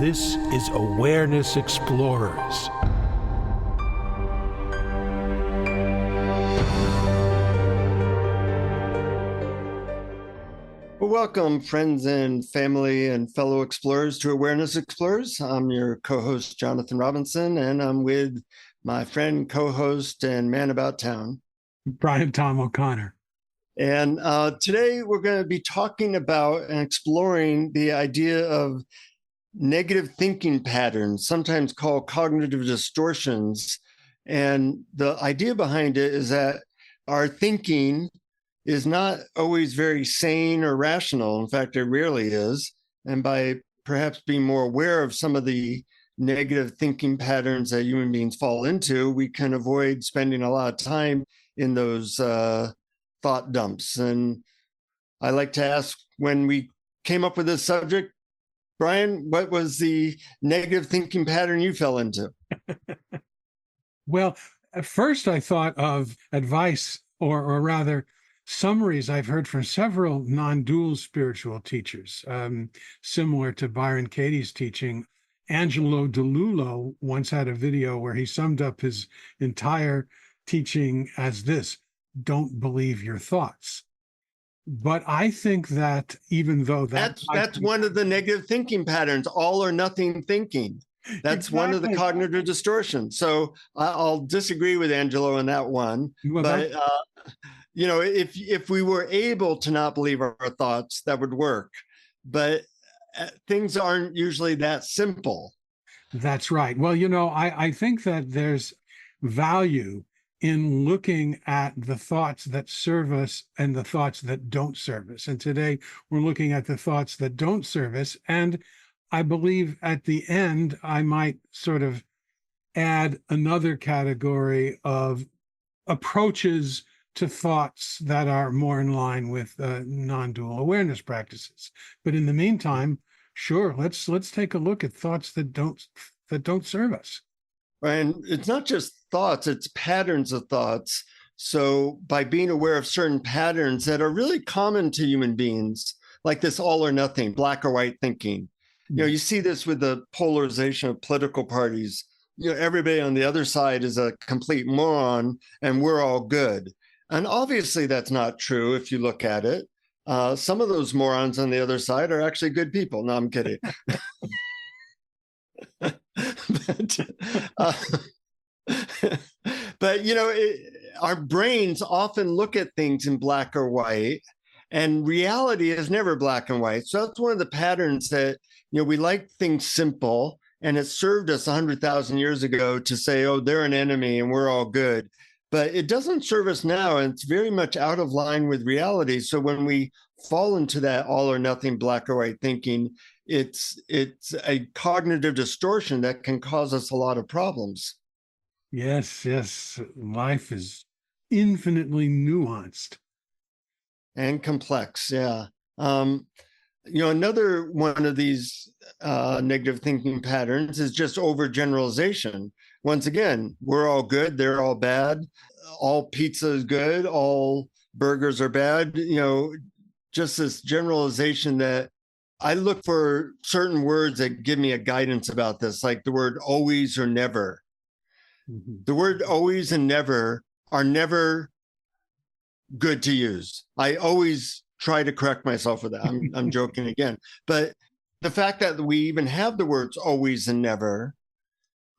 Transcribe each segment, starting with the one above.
This is Awareness Explorers. Well, welcome, friends and family and fellow explorers, to Awareness Explorers. I'm your co-host, Jonathan Robinson, and I'm with my friend, co-host, and man about town, Brian Tom O'Connor. And today we're going to be talking about and exploring the idea of negative thinking patterns, sometimes called cognitive distortions. And the idea behind it is that our thinking is not always very sane or rational. In fact, it rarely is. And by perhaps being more aware of some of the negative thinking patterns that human beings fall into, we can avoid spending a lot of time in those thought dumps. And I like to ask, when we came up with this subject, Brian, what was the negative thinking pattern you fell into? Well, at first I thought of advice, or rather summaries I've heard from several non-dual spiritual teachers, similar to Byron Katie's teaching. Angelo DeLullo once had a video where he summed up his entire teaching as this: don't believe your thoughts. But I think that even though that's one of the negative thinking patterns, all or nothing thinking. That's exactly one of the cognitive distortions. So I'll disagree with Angelo in that one. Well, but if we were able to not believe our thoughts, that would work. But things aren't usually that simple. That's right. Well, I think that there's value in looking at the thoughts that serve us and the thoughts that don't serve us. And today we're looking at the thoughts that don't serve us. And I believe at the end, I might sort of add another category of approaches to thoughts that are more in line with non-dual awareness practices. But in the meantime, sure, let's take a look at thoughts that don't serve us. And it's not just thoughts, it's patterns of thoughts. So by being aware of certain patterns that are really common to human beings, like this all or nothing, black or white thinking. You see this with the polarization of political parties. Everybody on the other side is a complete moron and we're all good. And obviously that's not true if you look at it. Some of those morons on the other side are actually good people. No, I'm kidding. But our brains often look at things in black or white, and reality is never black and white. So that's one of the patterns that we like things simple, and it served us 100,000 years ago to say, oh, they're an enemy and we're all good. But it doesn't serve us now, and it's very much out of line with reality. So when we fall into that all or nothing black or white thinking, it's a cognitive distortion that can cause us a lot of problems. Yes. Life is infinitely nuanced. And complex, yeah. Another one of these negative thinking patterns is just overgeneralization. Once again, we're all good, they're all bad. All pizza is good, all burgers are bad. Just this generalization that I look for certain words that give me a guidance about this, like the word always or never. Mm-hmm. The word always and never are never good to use. I always try to correct myself with that. I'm joking again. But the fact that we even have the words always and never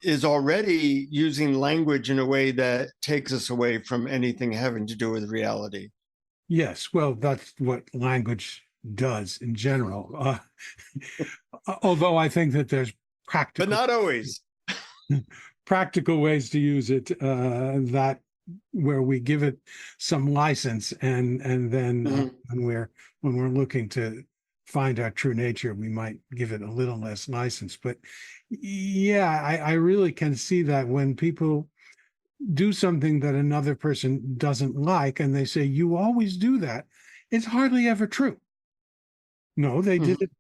is already using language in a way that takes us away from anything having to do with reality. Yes, well, that's what language does in general. Although I think that there's practical, but not always, practical ways to use it that where we give it some license, and then when we're looking to find our true nature, we might give it a little less license. But yeah, I really can see that when people do something that another person doesn't like and they say, you always do that, it's hardly ever true. No, they did it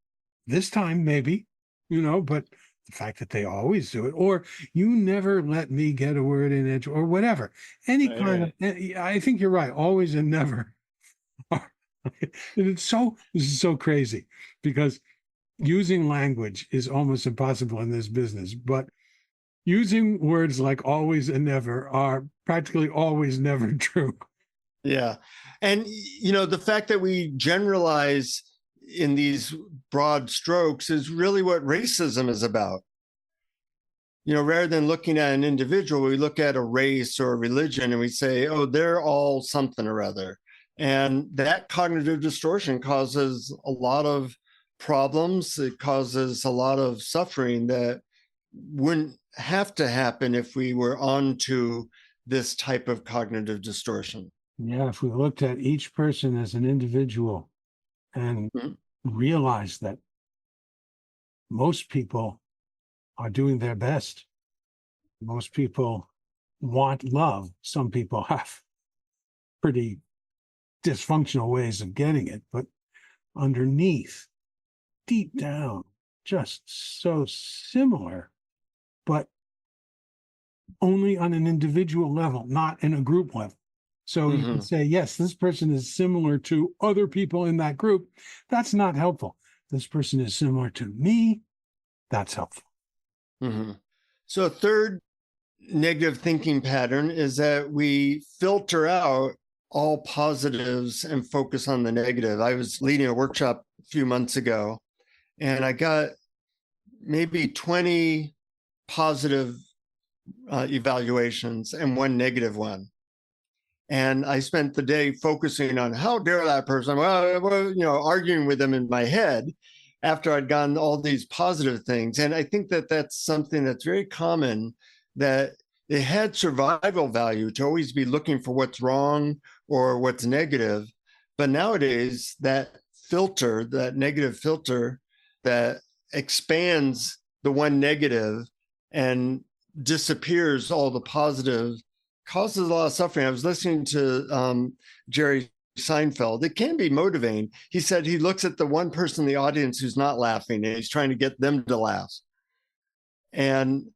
this time, maybe, but the fact that they always do it, or you never let me get a word in it, or whatever, any kind of, I think you're right, always and never. This is so crazy, because using language is almost impossible in this business, but using words like always and never are practically always never true. Yeah. And, the fact that we generalize in these broad strokes is really what racism is about. Rather than looking at an individual, we look at a race or a religion and we say, oh, they're all something or other. And that cognitive distortion causes a lot of problems. It causes a lot of suffering that wouldn't have to happen if we were onto this type of cognitive distortion. Yeah, if we looked at each person as an individual and realized that most people are doing their best. Most people want love. Some people have pretty dysfunctional ways of getting it, but underneath, deep down, just so similar, but only on an individual level, not in a group level. So you can say, yes, this person is similar to other people in that group. That's not helpful. This person is similar to me. That's helpful. So a third negative thinking pattern is that we filter out all positives and focus on the negative. I was leading a workshop a few months ago, and I got maybe 20 positive evaluations and one negative one. And I spent the day focusing on how dare that person, arguing with them in my head after I'd gotten all these positive things. And I think that that's something that's very common, that it had survival value to always be looking for what's wrong or what's negative. But nowadays, that filter, that negative filter that expands the one negative and disappears all the positive, causes a lot of suffering. I was listening to Jerry Seinfeld. It can be motivating. He said he looks at the one person in the audience who's not laughing and he's trying to get them to laugh. And,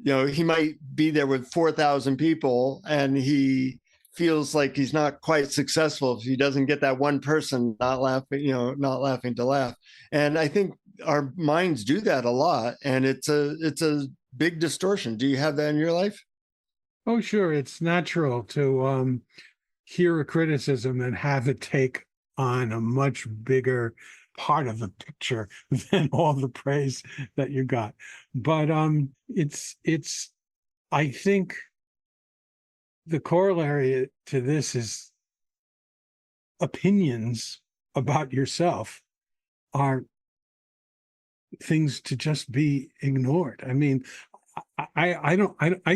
he might be there with 4,000 people and he feels like he's not quite successful if he doesn't get that one person not laughing, not laughing to laugh. And I think our minds do that a lot. And it's a big distortion. Do you have that in your life? Oh, sure. It's natural to hear a criticism and have it take on a much bigger part of the picture than all the praise that you got. But I think the corollary to this is opinions about yourself are things to just be ignored. I mean, I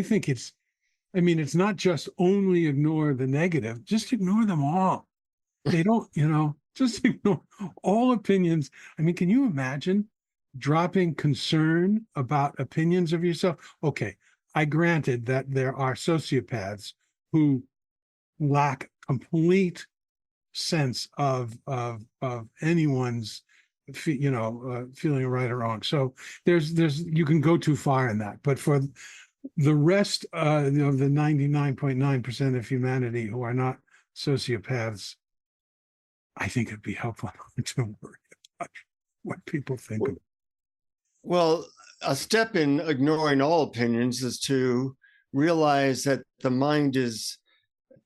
think it's not just only ignore the negative, just ignore them all. They don't, just ignore all opinions. I mean, can you imagine dropping concern about opinions of yourself? Okay, I granted that there are sociopaths who lack complete sense of anyone's feeling right or wrong. So there's you can go too far in that, but for the rest of the 99.9% of humanity who are not sociopaths, I think it'd be helpful to worry about what people think of. Well, a step in ignoring all opinions is to realize that the mind is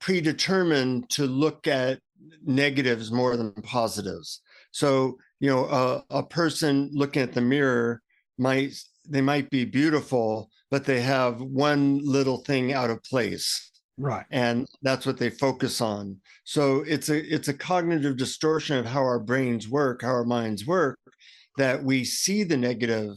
predetermined to look at negatives more than positives. So, a person looking at the mirror might be beautiful, but they have one little thing out of place. Right. And that's what they focus on. So it's a cognitive distortion of how our brains work, how our minds work, that we see the negative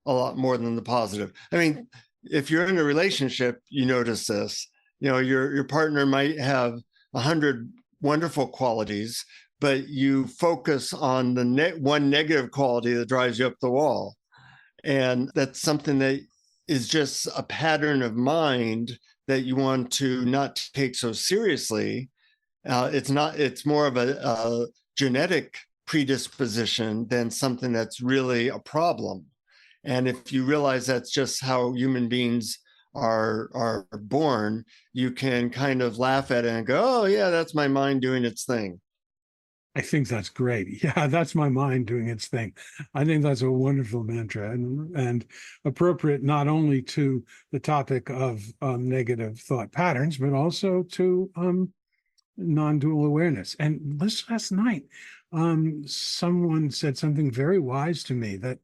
a lot more than the positive. I mean, if you're in a relationship, you notice this. Your partner might have 100 wonderful qualities, but you focus on the one negative quality that drives you up the wall. And that's something that is just a pattern of mind that you want to not take so seriously. It's more of a genetic predisposition than something that's really a problem. And if you realize that's just how human beings are born, you can kind of laugh at it and go, oh yeah, that's my mind doing its thing. I think that's great. Yeah, that's my mind doing its thing. I think that's a wonderful mantra and appropriate not only to the topic of negative thought patterns, but also to non-dual awareness. And this last night, someone said something very wise to me, that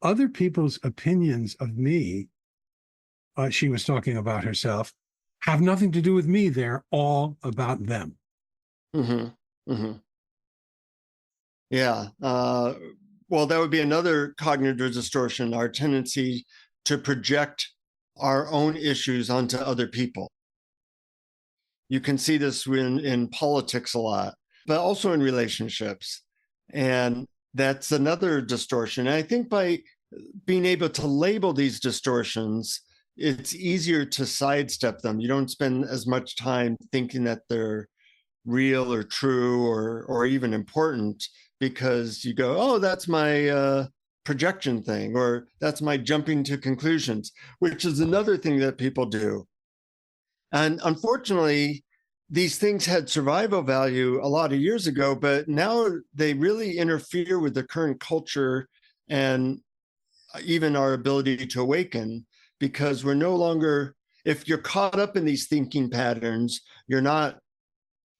other people's opinions of me, she was talking about herself, have nothing to do with me. They're all about them. Mm-hmm. Mm-hmm. Yeah. Well, that would be another cognitive distortion, our tendency to project our own issues onto other people. You can see this in politics a lot, but also in relationships. And that's another distortion. And I think by being able to label these distortions, it's easier to sidestep them. You don't spend as much time thinking that they're real or true or even important, because you go, oh, that's my projection thing, or that's my jumping to conclusions, which is another thing that people do. And unfortunately, these things had survival value a lot of years ago, but now they really interfere with the current culture and even our ability to awaken, because we're no longer, if you're caught up in these thinking patterns, you're not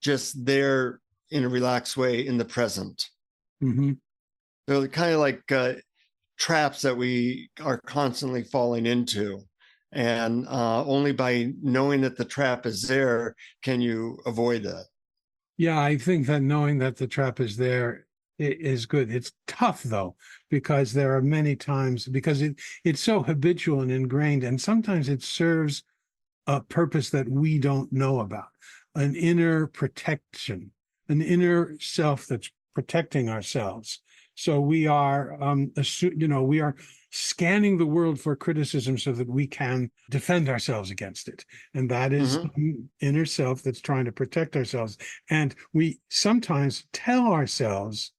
just there in a relaxed way in the present. Mm-hmm. They're kind of like traps that we are constantly falling into. And only by knowing that the trap is there can you avoid it. Yeah, I think that knowing that the trap is there is good. It's tough, though, because there are many times, because it's so habitual and ingrained, and sometimes it serves a purpose that we don't know about, an inner protection, an inner self that's protecting ourselves. So we are, we are scanning the world for criticism so that we can defend ourselves against it. And that is inner self that's trying to protect ourselves. And we sometimes tell ourselves,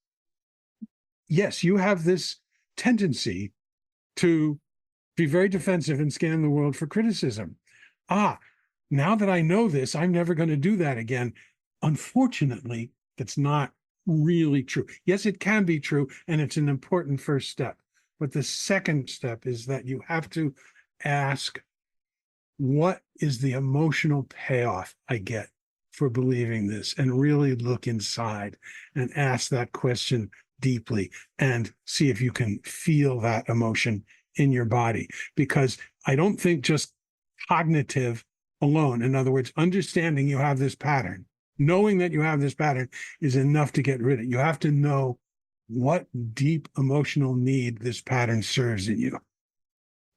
yes, you have this tendency to be very defensive and scan the world for criticism. Now that I know this, I'm never going to do that again. Unfortunately, that's not really true. Yes, it can be true, and it's an important first step. But the second step is that you have to ask, what is the emotional payoff I get for believing this? And really look inside and ask that question deeply and see if you can feel that emotion in your body. Because I don't think just cognitive alone, in other words, understanding you have this pattern, knowing that you have this pattern, is enough to get rid of it. You have to know what deep emotional need this pattern serves in you.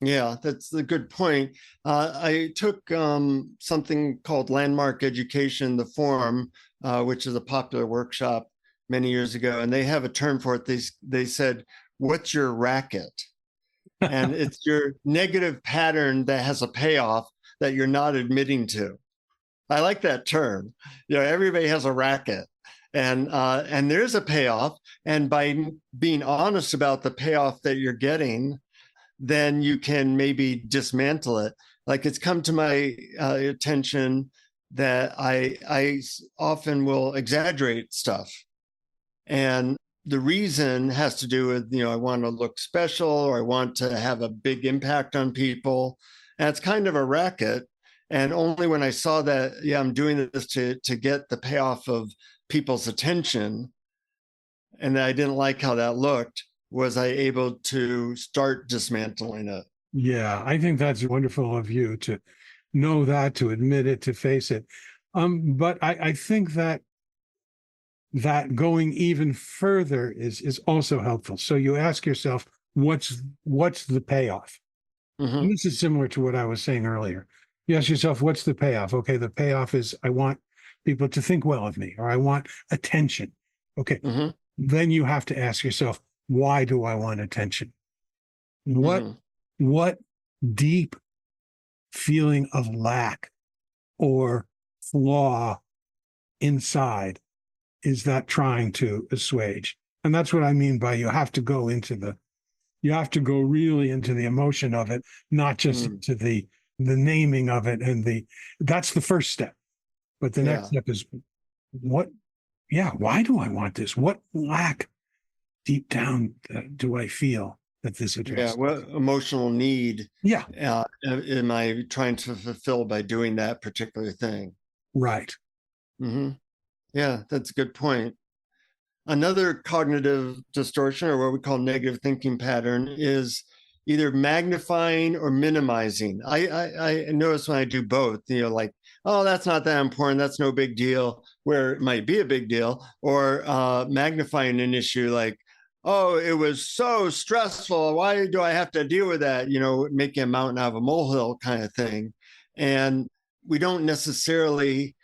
Yeah, that's a good point. I took something called Landmark Education, the Forum, which is a popular workshop many years ago, and they have a term for it. They said, "What's your racket?" And it's your negative pattern that has a payoff that you're not admitting to. I like that term. Everybody has a racket, and there's a payoff. And by being honest about the payoff that you're getting, then you can maybe dismantle it. Like, it's come to my attention that I often will exaggerate stuff. And the reason has to do with, I want to look special, or I want to have a big impact on people. And it's kind of a racket. And only when I saw that, I'm doing this to get the payoff of people's attention, and I didn't like how that looked, was I able to start dismantling it. Yeah, I think that's wonderful of you to know that, to admit it, to face it. But I think that going even further is also helpful. So you ask yourself, what's the payoff? And this is similar to what I was saying earlier. You ask yourself, what's the payoff? Okay, the payoff is I want people to think well of me, or I want attention. Okay, then you have to ask yourself, why do I want attention? What deep feeling of lack or flaw inside is that trying to assuage? And that's what I mean by you have to go really into the emotion of it, not just into the naming of it. And that's the first step. But the next step is, what yeah, why do I want this? What lack deep down do I feel that this Yeah, addresses? what emotional need Yeah, am I trying to fulfill by doing that particular thing? right. Hmm. Yeah, that's a good point. Another cognitive distortion, or what we call negative thinking pattern, is either magnifying or minimizing. I notice when I do both, like, oh, that's not that important, that's no big deal, where it might be a big deal, or magnifying an issue like, oh, it was so stressful. Why do I have to deal with that? Making a mountain out of a molehill kind of thing. And we don't necessarily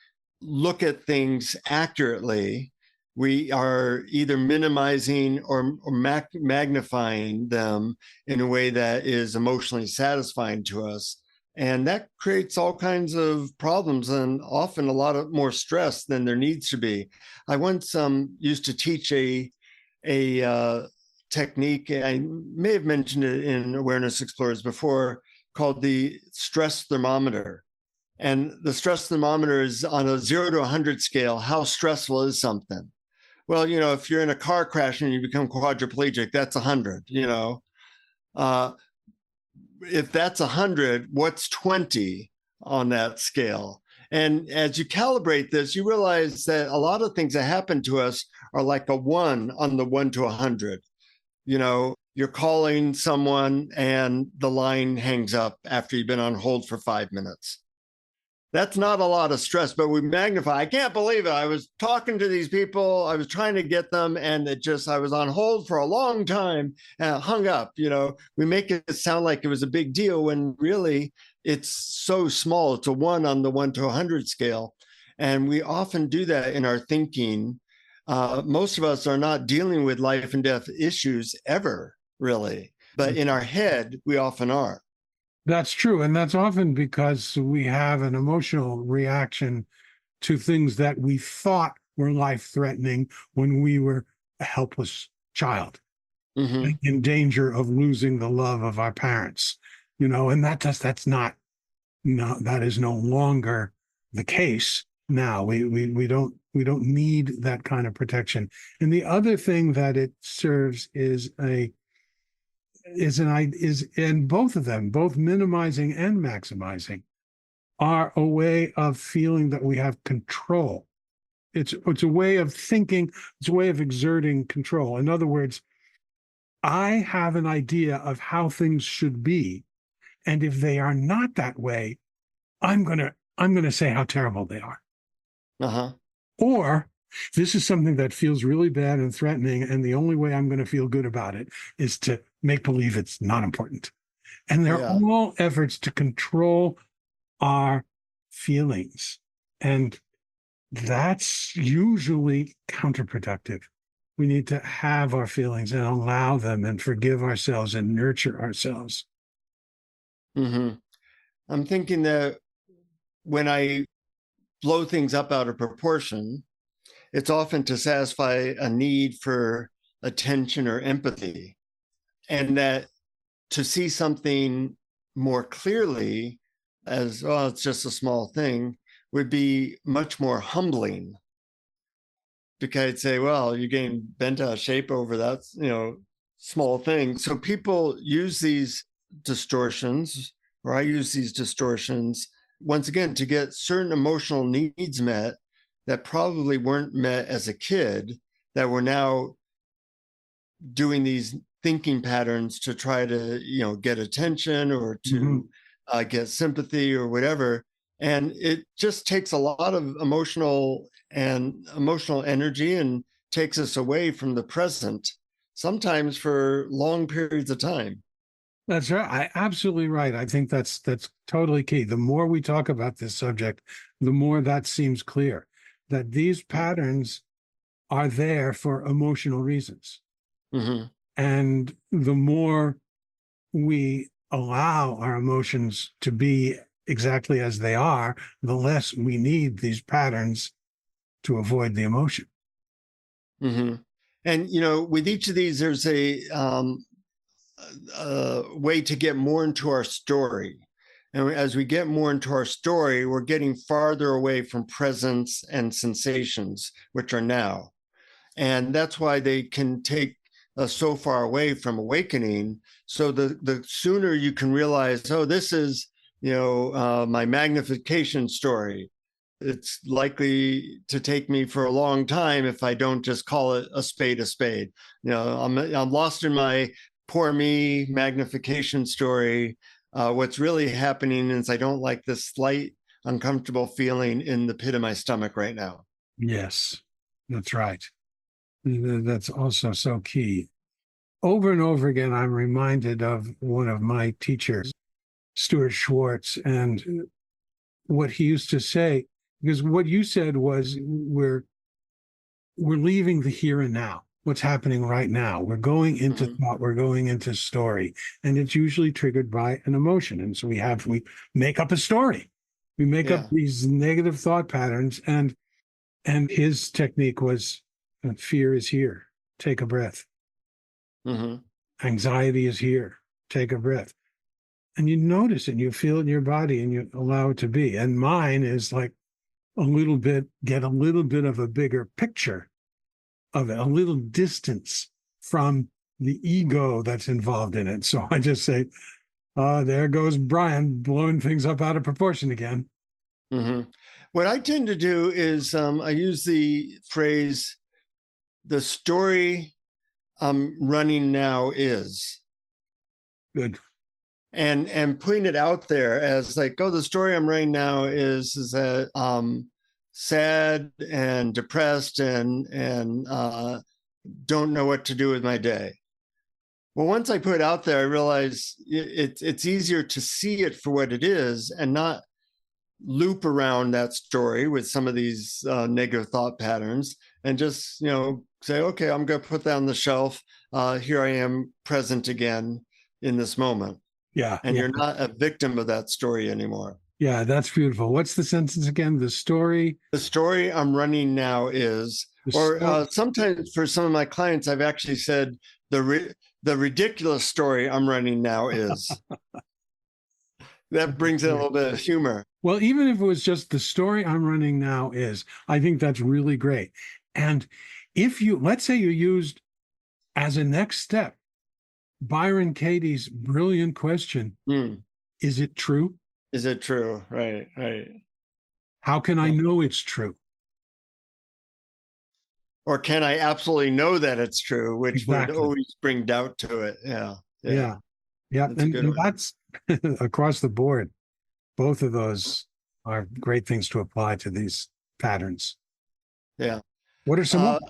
look at things accurately. We are either minimizing or magnifying them in a way that is emotionally satisfying to us. And that creates all kinds of problems and often a lot of more stress than there needs to be. I once used to teach a technique, I may have mentioned it in Awareness Explorers before, called the stress thermometer. And the stress thermometer is on a 0 to 100 scale. How stressful is something? Well, if you're in a car crash and you become quadriplegic, that's 100. Uh, if that's 100, what's 20 on that scale? And as you calibrate this, you realize that a lot of things that happen to us are like a 1 on the 1 to 100. You're calling someone and the line hangs up after you've been on hold for 5 minutes. That's not a lot of stress, but we magnify. I can't believe it. I was talking to these people. I was trying to get them, and I was on hold for a long time and hung up. We make it sound like it was a big deal when really it's so small. It's a 1 on the 1 to 100 scale. And we often do that in our thinking. Most of us are not dealing with life and death issues ever, really. But in our head, we often are. That's true. And that's often because we have an emotional reaction to things that we thought were life threatening when we were a helpless child Mm-hmm. in danger of losing the love of our parents. And that's not, no, that is no longer the case now. We don't need that kind of protection. And the other thing that it serves is in both of them, both minimizing and maximizing, are a way of feeling that we have control. It's a way of thinking, it's a way of exerting control. In other words, I have an idea of how things should be, and if they are not that way, I'm gonna say how terrible they are. Uh-huh. Or this is something that feels really bad and threatening, and the only way I'm going to feel good about it is to make believe it's not important. And they're Yeah. all efforts to control our feelings. And that's usually counterproductive. We need to have our feelings and allow them and forgive ourselves and nurture ourselves. Mm-hmm. I'm thinking that when I blow things up out of proportion, it's often to satisfy a need for attention or empathy. And that to see something more clearly as, oh, it's just a small thing, would be much more humbling. Because I'd say, well, you're getting bent out of shape over that, small thing. So people use these distortions, or I use these distortions, once again, to get certain emotional needs met that probably weren't met as a kid, that we're now doing these thinking patterns to try to, get attention or to get sympathy or whatever. And it just takes a lot of emotional energy and takes us away from the present, sometimes for long periods of time. That's right. Absolutely right. I think that's totally key. The more we talk about this subject, the more that seems clear that these patterns are there for emotional reasons. Mm-hmm. And the more we allow our emotions to be exactly as they are, the less we need these patterns to avoid the emotion. Mm-hmm. And, with each of these, there's a way to get more into our story. And as we get more into our story, we're getting farther away from presence and sensations, which are now. And that's why they can take us so far away from awakening. So the sooner you can realize, oh, this is, my magnification story. It's likely to take me for a long time if I don't just call it a spade a spade. I'm lost in my poor me magnification story. What's really happening is I don't like this slight uncomfortable feeling in the pit of my stomach right now. Yes, that's right. That's also so key. Over and over again, I'm reminded of one of my teachers, Stuart Schwartz, and what he used to say, because what you said was we're leaving the here and now, what's happening right now. We're going into thought, we're going into story, and it's usually triggered by an emotion. And so we make up a story. We make up these negative thought patterns, and his technique was fear is here, take a breath. Anxiety is here, take a breath. And you notice it, and you feel it in your body, and you allow it to be. And mine is like get a little bit of a bigger picture of it, a little distance from the ego that's involved in it. So I just say, there goes Brian blowing things up out of proportion again. What I tend to do is I use the phrase, the story I'm running now is. Good. And putting it out there as like, the story I'm running now is that sad and depressed and don't know what to do with my day. Well, once I put it out there, I realize it's easier to see it for what it is and not loop around that story with some of these negative thought patterns, and just say, okay, I'm going to put that on the shelf. Here I am, present again in this moment. Yeah. And you're not a victim of that story anymore. Yeah, that's beautiful. What's the sentence again? The story I'm running now is, sometimes for some of my clients, I've actually said the ridiculous story I'm running now is. That brings in a little bit of humor. Well, even if it was just the story I'm running now is, I think that's really great. And if let's say you used as a next step, Byron Katie's brilliant question, is it true? Is it true? Right. How can I know it's true? Or can I absolutely know that it's true, which would always bring doubt to it. Yeah. And that's across the board. Both of those are great things to apply to these patterns. Yeah. What are some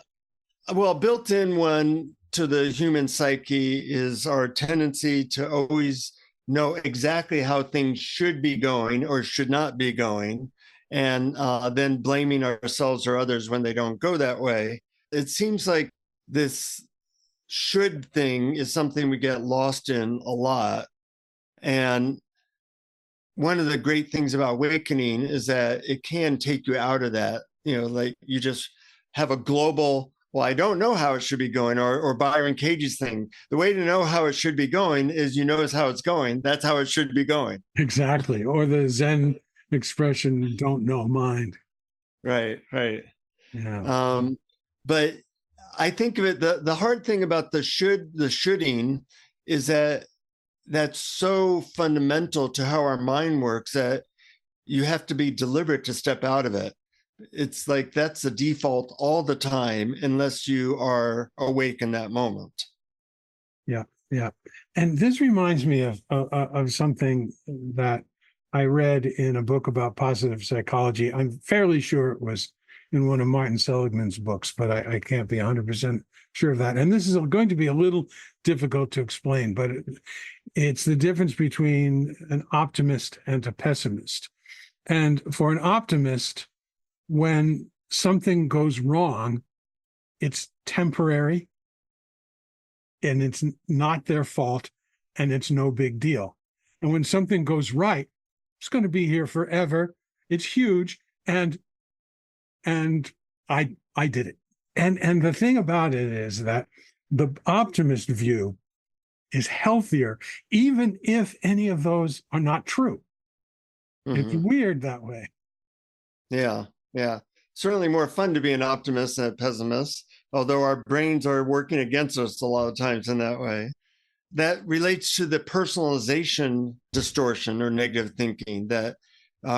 well, built in one to the human psyche is our tendency to always know exactly how things should be going or should not be going, and then blaming ourselves or others when they don't go that way. It seems like this should thing is something we get lost in a lot. And one of the great things about awakening is that it can take you out of that, like you just have a global, well, I don't know how it should be going, or Byron Katie's thing. The way to know how it should be going is you notice how it's going. That's how it should be going. Exactly. Or the Zen expression, don't know mind. Right. Yeah. But I think of it, the hard thing about the shoulding is that that's so fundamental to how our mind works that you have to be deliberate to step out of it. It's like that's the default all the time unless you are awake in that moment. Yeah. And this reminds me of something that I read in a book about positive psychology. I'm fairly sure it was in one of Martin Seligman's books, but I can't be 100% sure of that. And this is going to be a little difficult to explain, but it's the difference between an optimist and a pessimist. And for an optimist, when something goes wrong, it's temporary and it's not their fault and it's no big deal. And when something goes right, it's going to be here forever. It's huge. And I did it. And the thing about it is that the optimist view is healthier, even if any of those are not true. It's Mhm. weird that way. Yeah. Yeah. Certainly more fun to be an optimist than a pessimist, although our brains are working against us a lot of times in that way. That relates to the personalization distortion or negative thinking that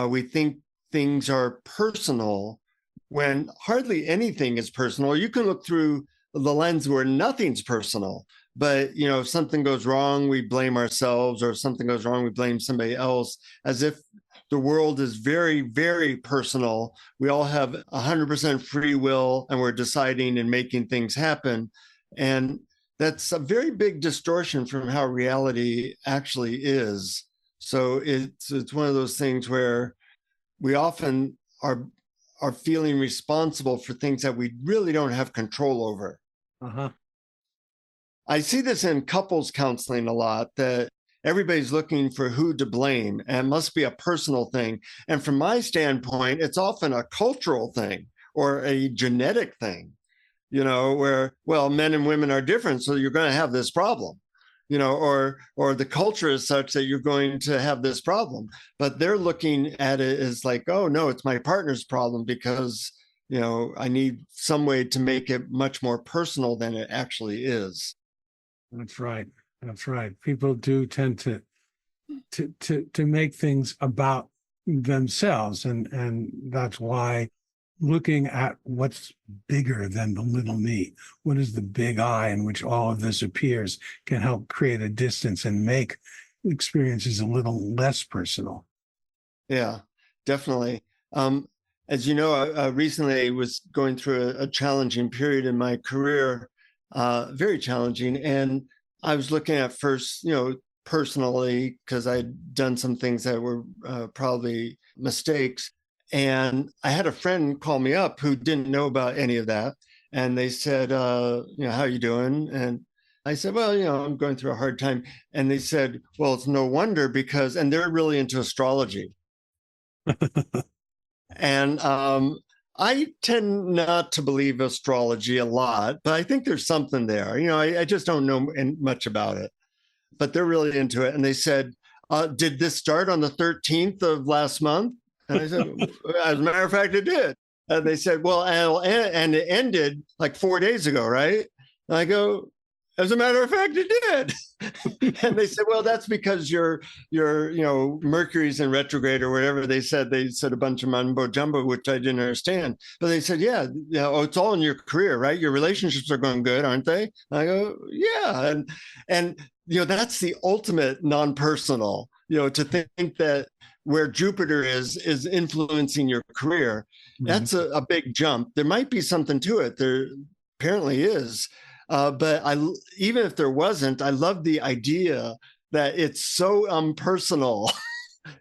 we think things are personal when hardly anything is personal. You can look through the lens where nothing's personal, but if something goes wrong, we blame ourselves, or if something goes wrong, we blame somebody else, as if the world is very, very personal. We all have 100% free will, and we're deciding and making things happen. And that's a very big distortion from how reality actually is. So it's one of those things where we often are feeling responsible for things that we really don't have control over. Uh-huh. I see this in couples counseling a lot, that everybody's looking for who to blame, and it must be a personal thing. And from my standpoint, it's often a cultural thing or a genetic thing, where, well, men and women are different, so you're going to have this problem, or the culture is such that you're going to have this problem. But they're looking at it as like, oh, no, it's my partner's problem because, I need some way to make it much more personal than it actually is. That's right. That's right. People do tend to make things about themselves, and that's why looking at what's bigger than the little me, what is the big I in which all of this appears, can help create a distance and make experiences a little less personal. Yeah, definitely. As you know, I recently was going through a challenging period in my career, very challenging. And I was looking at first, personally, because I'd done some things that were probably mistakes. And I had a friend call me up who didn't know about any of that. And they said, how you doing? And I said, well, I'm going through a hard time. And they said, well, it's no wonder and they're really into astrology. And I tend not to believe astrology a lot, but I think there's something there. I just don't know much about it, but they're really into it. And they said, did this start on the 13th of last month? And I said, as a matter of fact, it did. And they said, well, and it ended like 4 days ago, right? And I go, as a matter of fact, it did. And they said, well, that's because your Mercury's in retrograde or whatever they said. They said a bunch of mumbo jumbo, which I didn't understand. But they said, yeah, it's all in your career, right? Your relationships are going good, aren't they? And I go, yeah. And that's the ultimate non-personal, to think that where Jupiter is influencing your career. That's a big jump. There might be something to it. There apparently is. But even if there wasn't, I love the idea that it's so impersonal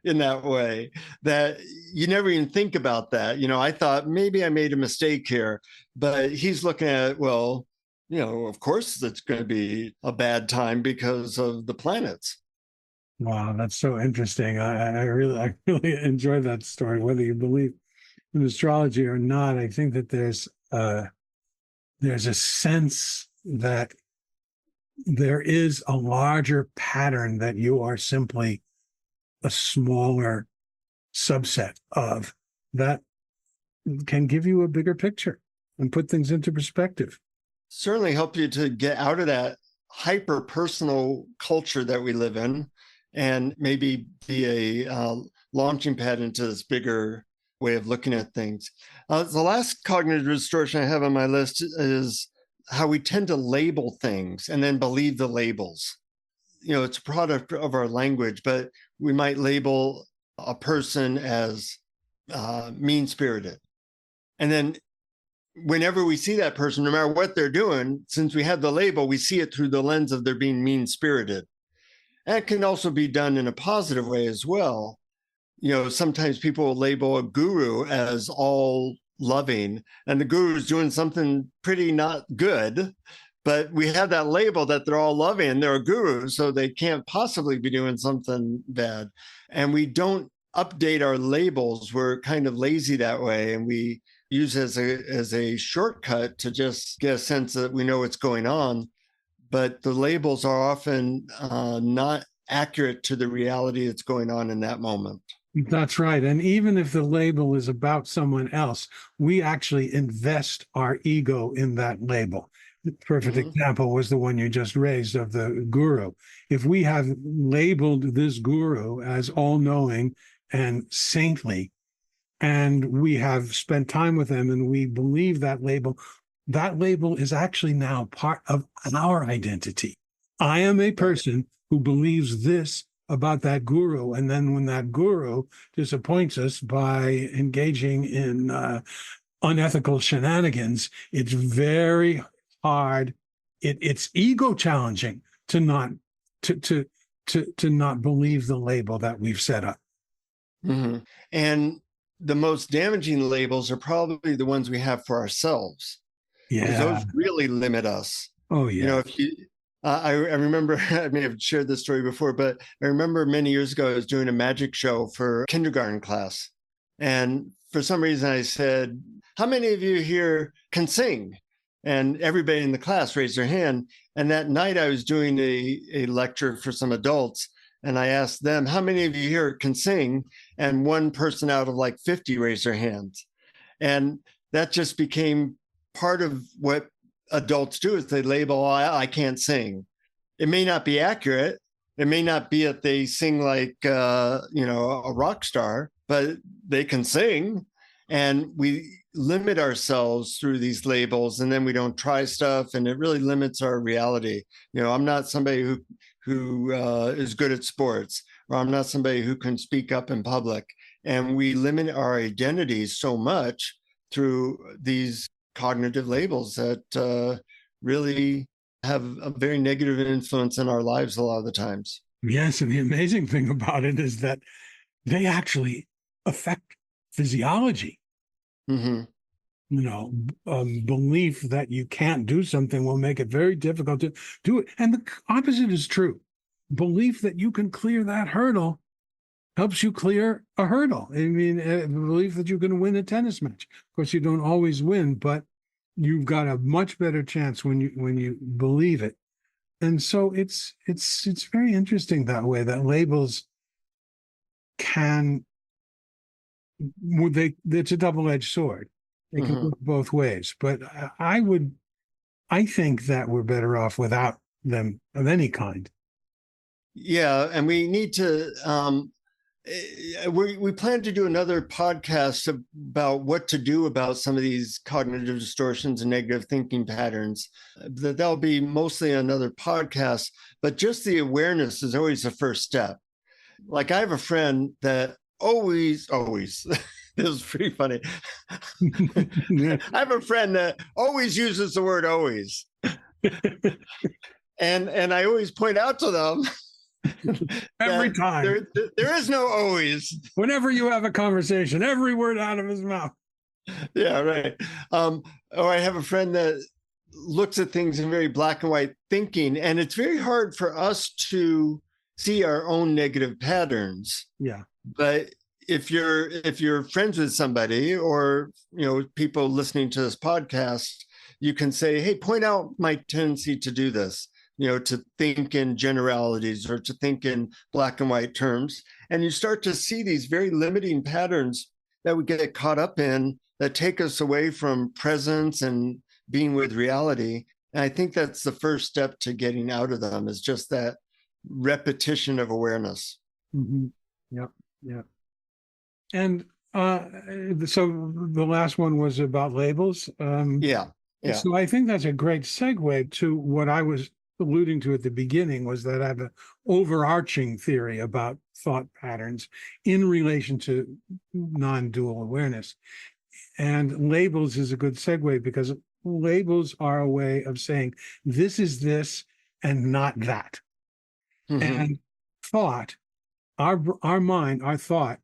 in that way that you never even think about that. I thought maybe I made a mistake here, but he's looking at, well, of course it's going to be a bad time because of the planets. Wow, that's so interesting. I really enjoy that story. Whether you believe in astrology or not, I think that there's a sense that there is a larger pattern that you are simply a smaller subset of, that can give you a bigger picture and put things into perspective. Certainly help you to get out of that hyper personal culture that we live in, and maybe be a launching pad into this bigger way of looking at things. The last cognitive distortion I have on my list is how we tend to label things and then believe the labels. It's a product of our language, but we might label a person as mean-spirited. And then whenever we see that person, no matter what they're doing, since we have the label, we see it through the lens of their being mean-spirited. And it can also be done in a positive way as well. Sometimes people will label a guru as all loving, and the guru is doing something pretty not good, but we have that label that they're all loving and they're a guru, so they can't possibly be doing something bad. And we don't update our labels. We're kind of lazy that way, and we use as a shortcut to just get a sense that we know what's going on. But the labels are often not accurate to the reality that's going on in that moment. That's right. And even if the label is about someone else, we actually invest our ego in that label. The perfect Mhm. example was the one you just raised of the guru. If we have labeled this guru as all knowing and saintly, and we have spent time with them and we believe that label is actually now part of our identity. I am a person who believes this about that guru. And then when that guru disappoints us by engaging in unethical shenanigans, it's very hard. It's ego challenging to not to to to not believe the label that we've set up. Mhm. And the most damaging labels are probably the ones we have for ourselves, because Yeah. those really limit us. Oh You know, yeah. if you, I remember, I may have shared this story before, but I remember many years ago, I was doing a magic show for kindergarten class. And for some reason, I said, how many of you here can sing? And everybody in the class raised their hand. And that night, I was doing a lecture for some adults. And I asked them, how many of you here can sing? And one person out of like 50 raised their hands. And that just became part of what adults do is they label, I can't sing. It may not be accurate. It may not be that they sing like, a rock star, but they can sing. And we limit ourselves through these labels, and then we don't try stuff, and it really limits our reality. I'm not somebody who is good at sports, or I'm not somebody who can speak up in public. And we limit our identities so much through these cognitive labels that really have a very negative influence in our lives a lot of the times. Yes, and the amazing thing about it is that they actually affect physiology. Mm-hmm. Belief that you can't do something will make it very difficult to do it. And the opposite is true. Belief that you can clear that hurdle helps you clear a hurdle. I mean, belief that you can win a tennis match. Of course, you don't always win, but you've got a much better chance when you believe it. And so it's very interesting that way that labels can it's a double-edged sword. They can Mm-hmm. work both ways. But I think that we're better off without them of any kind. Yeah, and we need to. We plan to do another podcast about what to do about some of these cognitive distortions and negative thinking patterns. That'll be mostly another podcast, but just the awareness is always the first step. Like I have a friend that always, this is pretty funny. I have a friend that always uses the word always. And I always point out to them Every time. there is no always. Whenever you have a conversation, every word out of his mouth. Yeah, right. Or I have a friend that looks at things in very black and white thinking, and it's very hard for us to see our own negative patterns. Yeah. But if you're friends with somebody, or people listening to this podcast, you can say, hey, point out my tendency to do this, to think in generalities or to think in black and white terms. And you start to see these very limiting patterns that we get caught up in that take us away from presence and being with reality. And I think that's the first step to getting out of them, is just that repetition of awareness. Mm-hmm. Yep. Yep. And so the last one was about labels. Yeah. So I think that's a great segue to what I was alluding to at the beginning, was that I have an overarching theory about thought patterns in relation to non-dual awareness. And labels is a good segue, because labels are a way of saying this is this and not that. Mm-hmm. And thought, our mind, our thought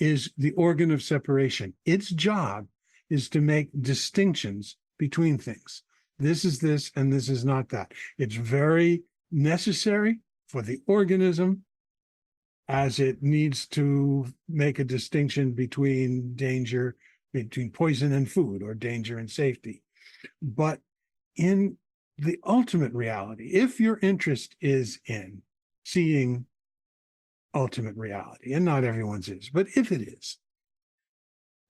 is the organ of separation. Its job is to make distinctions between things. This is this and this is not that. It's very necessary for the organism, as it needs to make a distinction between danger, between poison and food, or danger and safety. But in the ultimate reality, if your interest is in seeing ultimate reality, and not everyone's is, but if it is,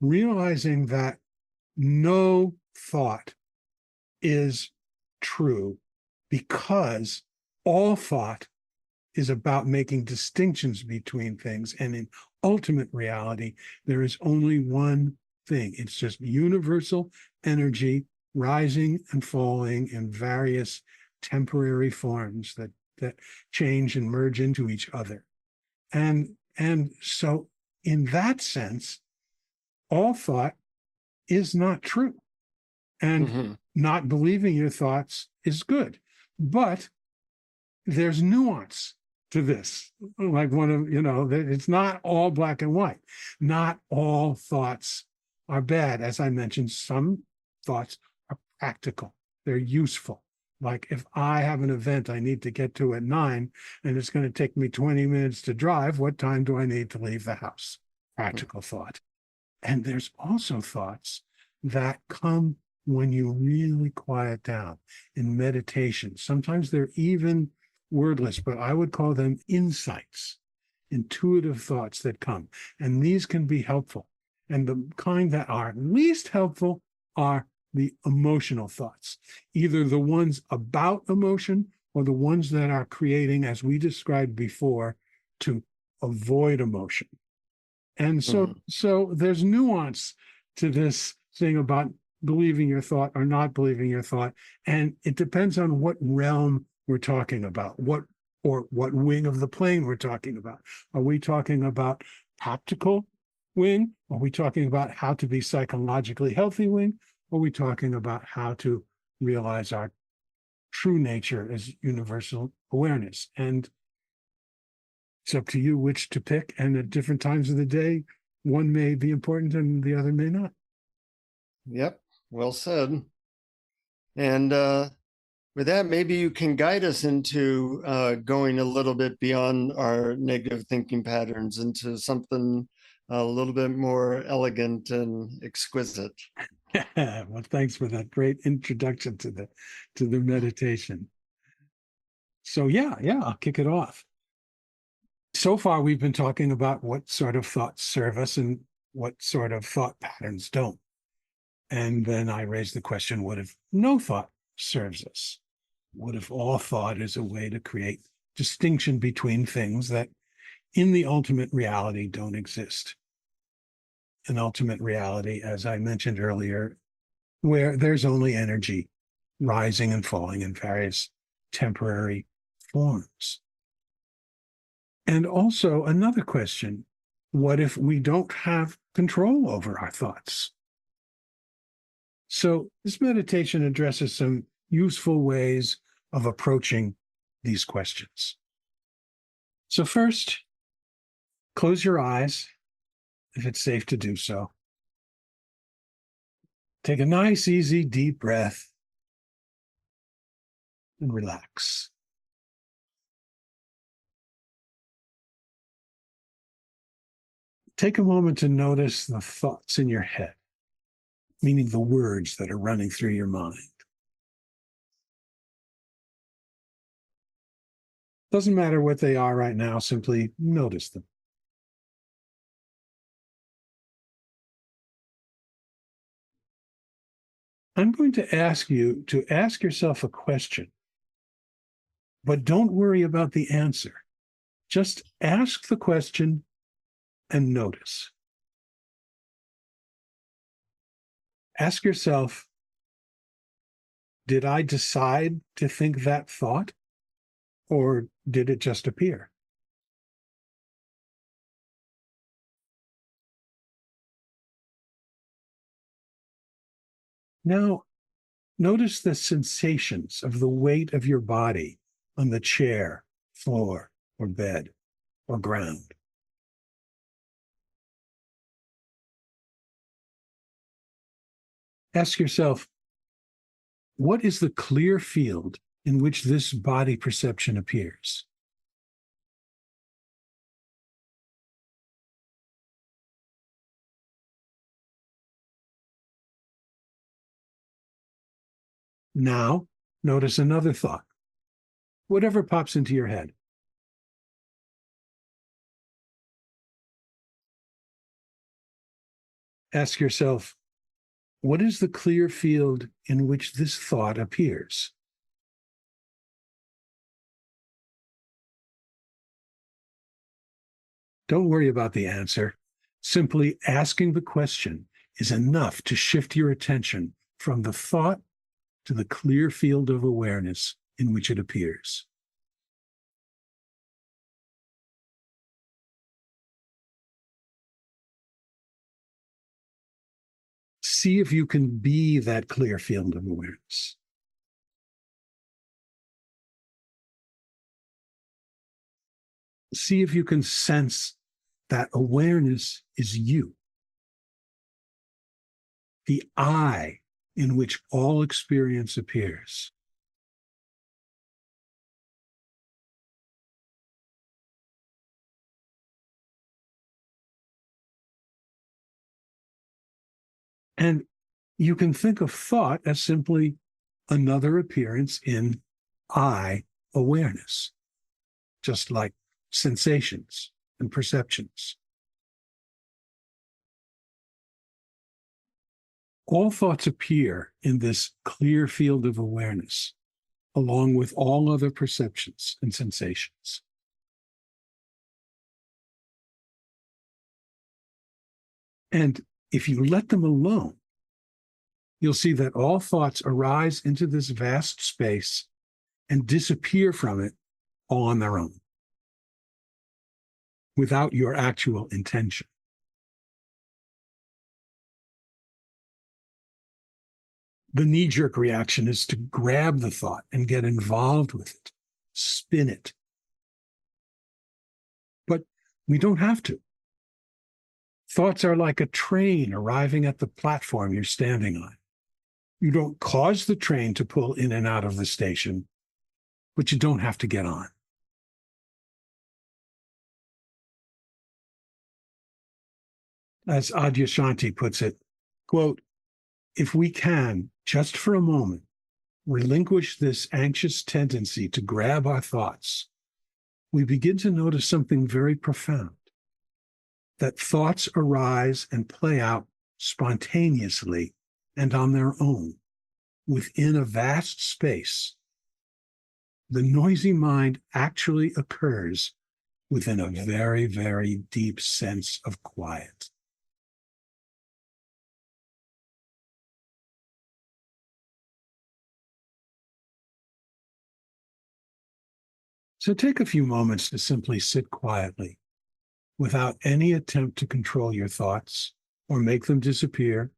realizing that no thought is true because all thought is about making distinctions between things. And in ultimate reality, there is only one thing. It's just universal energy rising and falling in various temporary forms that change and merge into each other. And so in that sense, all thought is not true. And not believing your thoughts is good. But there's nuance to this. Like it's not all black and white. Not all thoughts are bad. As I mentioned, some thoughts are practical. They're useful. Like if I have an event I need to get to at 9 and it's going to take me 20 minutes to drive, what time do I need to leave the house? Practical thought. And there's also thoughts that come when you really quiet down in meditation. Sometimes they're even wordless, but I would call them insights, intuitive thoughts that come. And these can be helpful. And the kind that are least helpful are the emotional thoughts, either the ones about emotion or the ones that are creating, as we described before, to avoid emotion. And so there's nuance to this thing about believing your thought or not believing your thought. And it depends on what realm we're talking about, what wing of the plane we're talking about. Are we talking about practical wing? Are we talking about how to be psychologically healthy wing? Or are we talking about how to realize our true nature as universal awareness? And it's up to you which to pick. And at different times of the day, one may be important and the other may not. Yep. Well said. And with that, maybe you can guide us into going a little bit beyond our negative thinking patterns into something a little bit more elegant and exquisite. Well, thanks for that great introduction to the meditation. So yeah, I'll kick it off. So far, we've been talking about what sort of thoughts serve us and what sort of thought patterns don't. And then I raised the question, what if no thought serves us? What if all thought is a way to create distinction between things that in the ultimate reality don't exist? An ultimate reality, as I mentioned earlier, where there's only energy rising and falling in various temporary forms. And also another question, what if we don't have control over our thoughts? So this meditation addresses some useful ways of approaching these questions. So first, close your eyes, if it's safe to do so. Take a nice, easy, deep breath and relax. Take a moment to notice the thoughts in your head, meaning the words that are running through your mind. Doesn't matter what they are right now, simply notice them. I'm going to ask you to ask yourself a question, but don't worry about the answer. Just ask the question and notice. Ask yourself, did I decide to think that thought, or did it just appear? Now, notice the sensations of the weight of your body on the chair, floor, or bed, or ground. Ask yourself, what is the clear field in which this body perception appears? Now, notice another thought, whatever pops into your head. ask yourself, what is the clear field in which this thought appears? Don't worry about the answer. Simply asking the question is enough to shift your attention from the thought to the clear field of awareness in which it appears. See if you can be that clear field of awareness. See if you can sense that awareness is you, the I in which all experience appears. And you can think of thought as simply another appearance in I awareness, just like sensations and perceptions. All thoughts appear in this clear field of awareness, along with all other perceptions and sensations. And if you let them alone, you'll see that all thoughts arise into this vast space and disappear from it all on their own, without your actual intention. The knee-jerk reaction is to grab the thought and get involved with it, spin it. But we don't have to. Thoughts are like a train arriving at the platform you're standing on. You don't cause the train to pull in and out of the station, but you don't have to get on. As Adyashanti puts it, quote, if we can, just for a moment, relinquish this anxious tendency to grab our thoughts, we begin to notice something very profound, that thoughts arise and play out spontaneously and on their own within a vast space. The noisy mind actually occurs within a very, very deep sense of quiet. So take a few moments to simply sit quietly without any attempt to control your thoughts or make them disappear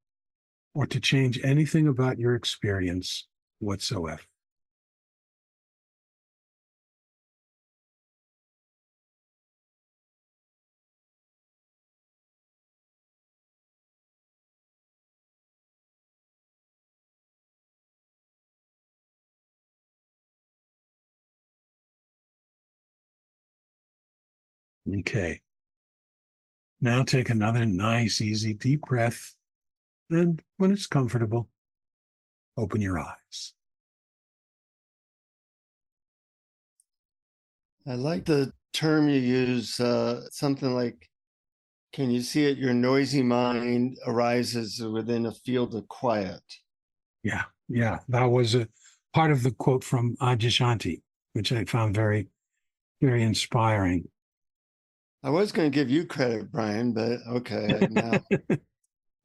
or to change anything about your experience whatsoever. Okay. Now take another nice, easy, deep breath. And when it's comfortable, open your eyes. I like the term you use, something like, can you see it? Your noisy mind arises within a field of quiet. Yeah. That was a part of the quote from Adyashanti, which I found very, very inspiring. I was going to give you credit, Brian, but okay, now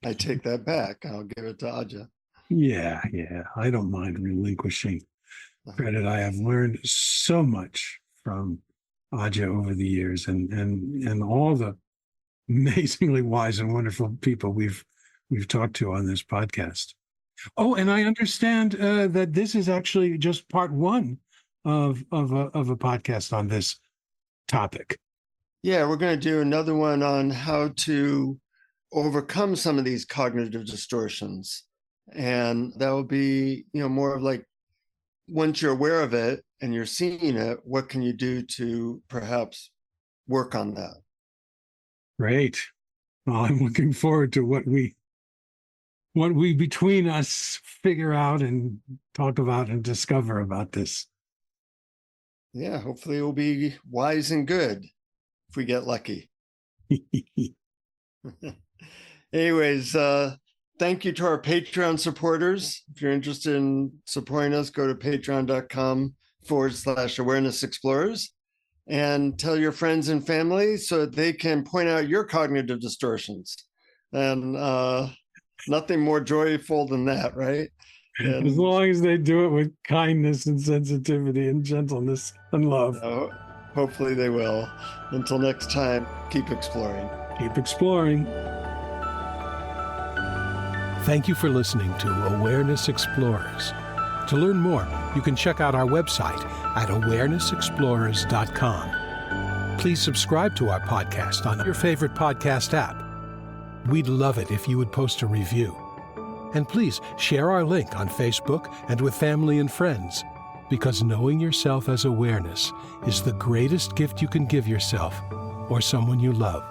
I take that back. I'll give it to Aja. Yeah. I don't mind relinquishing credit. I have learned so much from Aja over the years and all the amazingly wise and wonderful people we've talked to on this podcast. Oh, and I understand that this is actually just part one of a podcast on this topic. Yeah, we're going to do another one on how to overcome some of these cognitive distortions. And that will be, more of like, once you're aware of it and you're seeing it, what can you do to perhaps work on that? Great. Well, I'm looking forward to what we between us figure out and talk about and discover about this. Yeah, hopefully it will be wise and good if we get lucky. Anyways, thank you to our Patreon supporters. If you're interested in supporting us, go to patreon.com/awareness explorers and tell your friends and family so that they can point out your cognitive distortions. And nothing more joyful than that, right? And, as long as they do it with kindness and sensitivity and gentleness and love. Hopefully they will. Until next time, keep exploring. Keep exploring. Thank you for listening to Awareness Explorers. To learn more, you can check out our website at awarenessexplorers.com. Please subscribe to our podcast on your favorite podcast app. We'd love it if you would post a review. And please share our link on Facebook and with family and friends, because knowing yourself as awareness is the greatest gift you can give yourself or someone you love.